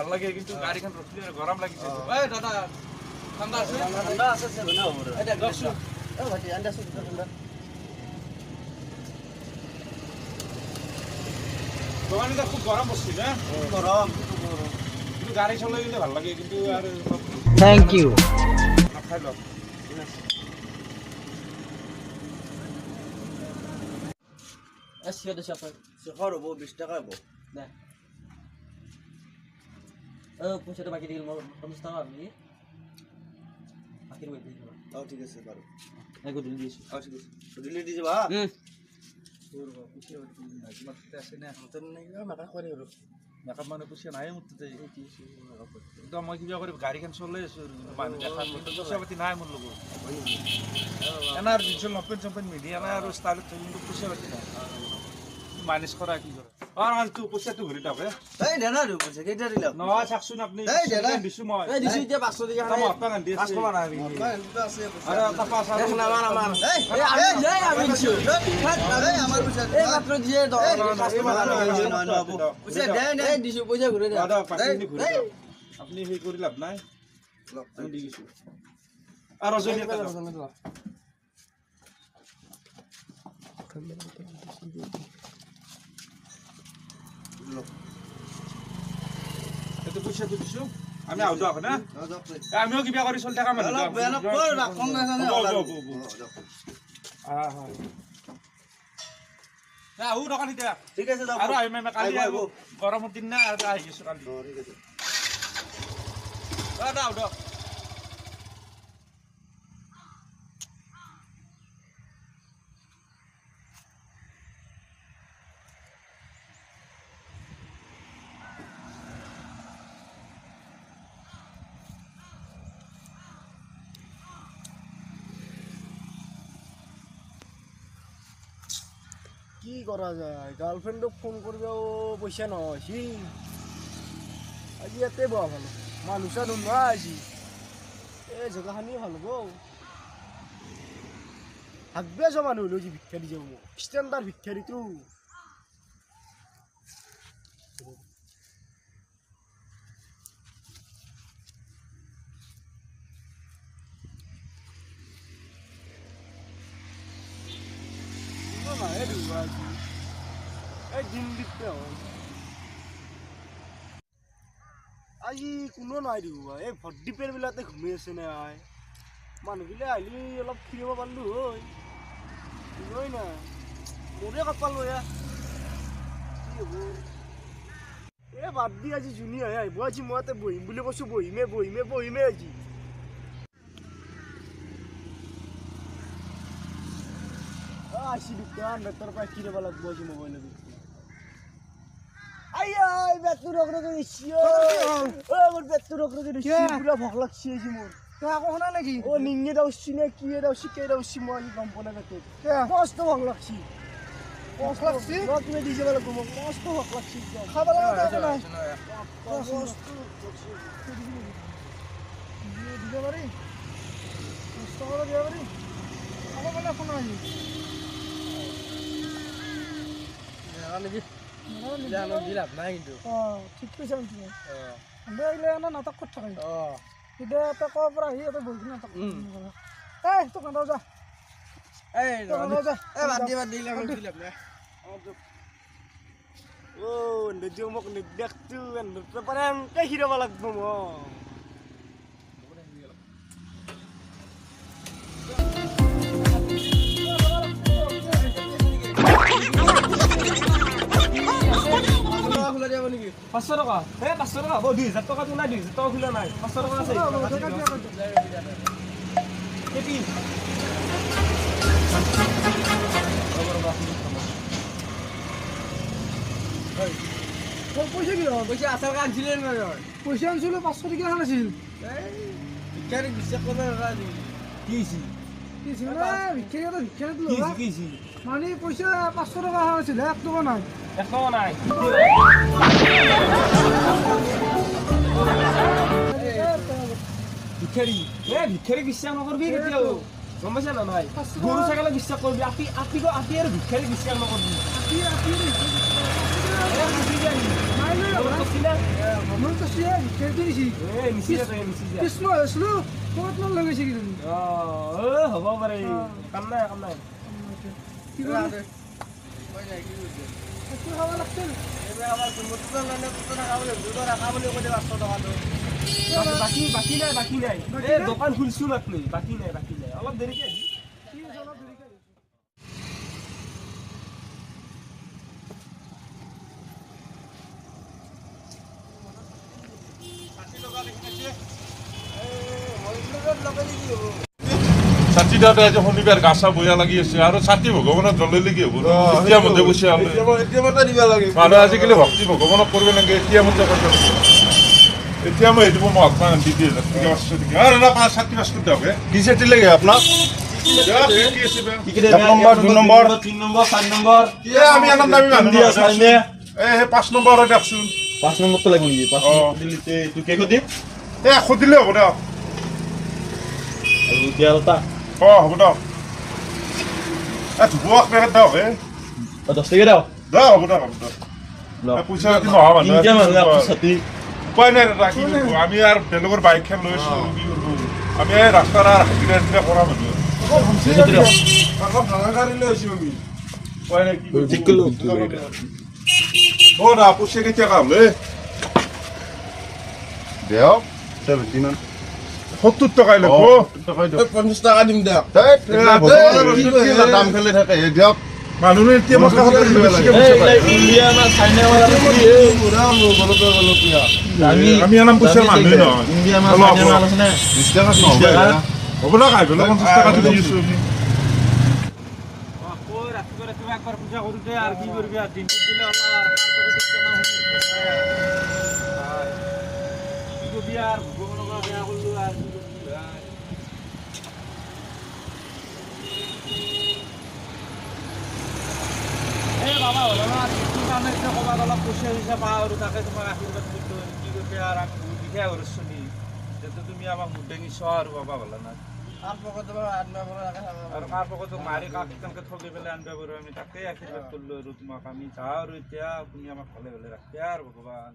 ভাল লাগে কিন্তু গাড়ীখন ৰখিলে গৰম লাগিছে এই দাদা ঠাণ্ডা আছে না হ'ব এটা গছু এ ভাটি আন্ডা আছে ঠাণ্ডা দোকানটা খুব গরম বসছিল হ্যাঁ গরম কিন্তু গাড়ি চলাই গেলে ভাল লাগে কিন্তু আর থ্যাংক ইউ খাই ল এসিও দেশ আপনি সফর হবো 20 টাকা হবো না পয়সাটা বাকি দিল 50 টাকা আপনি বাকি রয়ে দিল তাও ঠিক আছে পারো এগো দিল দিয়েছি ঠিক আছে দিলে দিয়ে যাবা আছে না হতেন নাই মাথা করে হলো মেকআপ মানে পুষিয়া নাই মুততে কিন্তু মই কিবা কৰি গাড়ীখন চলাই আছো মানুহ দেখা পইচা পাতি নাই মোৰ লগত এনাৰ জিন্সৰ লপেন চপেন মিলি এনাৰ আৰু ষ্টাইলত কিন্তু পইচা পাতি নাই মাইনাছ কৰা কি কৰে তো পইচাটো ঘূৰি থাকে এই দেনা দিও পইচা কেইটা দিলা নহয় চাকচোন আপুনি দিছো মই এই দিছি এতিয়া 500 টাকা মই আপোনাক দি আছো আছে আৰু এটা পাঁচ দেখ না আমার আমি দিছি এই আমার পয়সা এই মাত্র দিয়ে দাও কাস্টমার পয়সা দেন এই দিছি পয়সা ঘুরে দাও দাদা পাকিনি ঘূৰি যাওক আপুনি হেই কৰি লাভ নাই আমি দি গৈছো আৰু যদি এটা এইটো পইচাটো দিছো আমি আউট আহ না আমিও কিবা কৰি চলি থাকা মানুহ বেনা পৰ ৰাখং নাজানে আহু দোকান এতিয়া ঠিক আছে দাও আৰু আহিম কালি আহিব গৰমৰ দিন না আৰু আহি গৈছো কালি ঠিক আছে দাও দাও কি করা যায় গার্লফ্রেন্ডক ফোন করবেও পয়সা নহয় সি আজি ইয়াতে বহা ভালো মানুষ আর নোয়া আজি এই জেগাখানি ভাল হব হাগবে যে মানুহ হলেও যে ভিক্ষাৰী যাব ষ্টেণ্ডাৰ্ড ভিক্ষাৰীটো আজি কোনো নাই দিব এই ভৰ্তিপেৰ বিলাতে ঘুমি আছে নে আই মানুহবিলাক আহিলে অলপ ফুৰিব পাৰিলো হয় না মোৰে কপাল লয়া কি হ'ব এই বাদ দি আজি জুনি আহে আহিব আজি মই ইয়াতে বহিম বুলি কৈছো বহিমে আজি আসি দোকান বেতর পাই কিনে বলা বুঝি মোবাইল আই বেতু রকরকে দিছি ও মোর বেতু রকরকে দিছি পুরা ভক লাগছি আজি মোর তো আকৌ না নাকি ও নিঙে দাউছি নে কি দাউছি কে দাউছি মই গম পনা বেতু মস্ত ভক লাগছি র তুমি দিছে বলা গম মস্ত ভক লাগছি খাবা লাগা না মস্ত দিবে বারে মস্ত বড় দিবে বারে আমার বলে ফোন আজি দিলাম নাই কিন্তু ঠিক কৈছা তুমি আমরা এগুলো না নাটক করতে থাকি এটা তো কবার আহি এটা বলছি নাটক এই তো কান্দাও যা এই যা এই বাদ দিলাম না ও নদিও মোক দেখতো নতে পারে কে হিরাবা লাগবো ম পাঁচশ টকা 500 টাকা 2000 টাকা তো নাই 2000 টাকা খুলা নাই 500 টাকা আছে কেটি পয়সা কি পয়সা আসার কাজ ছিলেন না পয়সা আনছিল 500 টাকা আনছিল কেন বিশ্বাস করে রাজি কিছি কি ছিল না ভিক্ষারি তো কিছি মানে পয়সা 500 টাকা আনছিল 1 টাকা নাই এখনো নাই ভিক্ষাৰী বিশ্বাস নকৰবি কেতিয়াও গম পাইছা না নাই গৰু ছাগলী বিশ্বাস কৰবি আপি আৰু ভিক্ষাৰী বিশ্বাস নকৰবি হ'ব পাৰে কাম নাই বাকী নাই দোকান খুলিছো মাত্ৰ বাকী নাই অলপ দেৰিকে আহিম ছাতি দাদা আজি শনিবাৰ গাছা বয়া লাগি আছে আৰু ছাতি ভগৱানক জ্বলালে কি হ'ব এতিয়া মতে কৈছে মানুহে আজিকালি ভক্তি ভগৱানক কৰিব লাগে এতিয়া মতে কৰিব এতিয়া মই সেইটো মই আপোনাক দি দিয়ে আৰু না পাঁচ ছাতি পাঁচ কৰি দিয়ক কি চেটি লাগে আপোনাক এক নম্বৰ 2 নম্বৰ 3 নম্বৰ 4 নম্বৰ আমি আনন্দ দামী মানুহ এই 5 নম্বৰ দিয়কচোন 5 নম্বৰটো লাগিব নেকি 5 নম্বৰ দিলে এইটো কেকো দিম এই সুধিলে হ'ব দিয়ক আৰু এতিয়া এটা হ'ব দিয়ক ধুবক পেকেট দিয়ক 10 টকা দাও হ'ব দিয়ক পইচা পাতি নহা মানুহ তিনটা মানুহ আপোনাৰ ছাতি উপায় নাই দাদা কি কৰিব আমি আৰু বেলেগৰ বাইকখন লৈ আছো কি কৰিব আমি এই ৰাস্তাৰ আৰু হাজিৰা কৰা মানুহ উপায় নাই কি কৰিব ঠিক কৰিলো না পইচা কেতিয়া কাম দিয়ক 70 মান 70 টকাই লাগব 50 টকা দিম দিয়ক দাম খেলি থাকে দিয়ক মানুহ এতিয়া মই ইণ্ডিয়া না চাইনা আমি আনাম পইচা মানুহ নহয় ইণ্ডিয়া মাল চাইনা মাল আছে না 20 টাকা হ'ব না খাই পেলাই 50 টকা দি দিছো ৰাতিপুৱা একবাৰ পূজা কৰোঁতে আৰু কি কৰিবি আৰু দিনটোত দিলে কি কৰিবি আৰু ভগৱানক বেয়া কৰিলোঁ আৰু কি কৰিবি এই বাবা হ'ল ন তোৰ কাৰণে এতিয়া ক'ৰবাত অলপ পইচা চইচা পাওঁ আৰু তাকে তোমাক আশীৰ্বাদ কৰিলোঁ কি কৰিবি আৰু আমি বহুত দিশে আৰু চলি যিহেতু তুমি আমাক মুখ দাঙি চোৱা আৰু বাবা হ'ল না আৰু কাৰ পকেটত মাৰি কাক তেনেকৈ ঠগি পেলাই আনিব পাৰোঁ আমি তাকেই আশীৰ্বাদ কৰিলোঁ আৰু তোমাক আমি যাওঁ আৰু এতিয়া তুমি আমাক ভালে ভালে ৰাখিবা আৰু ভগৱান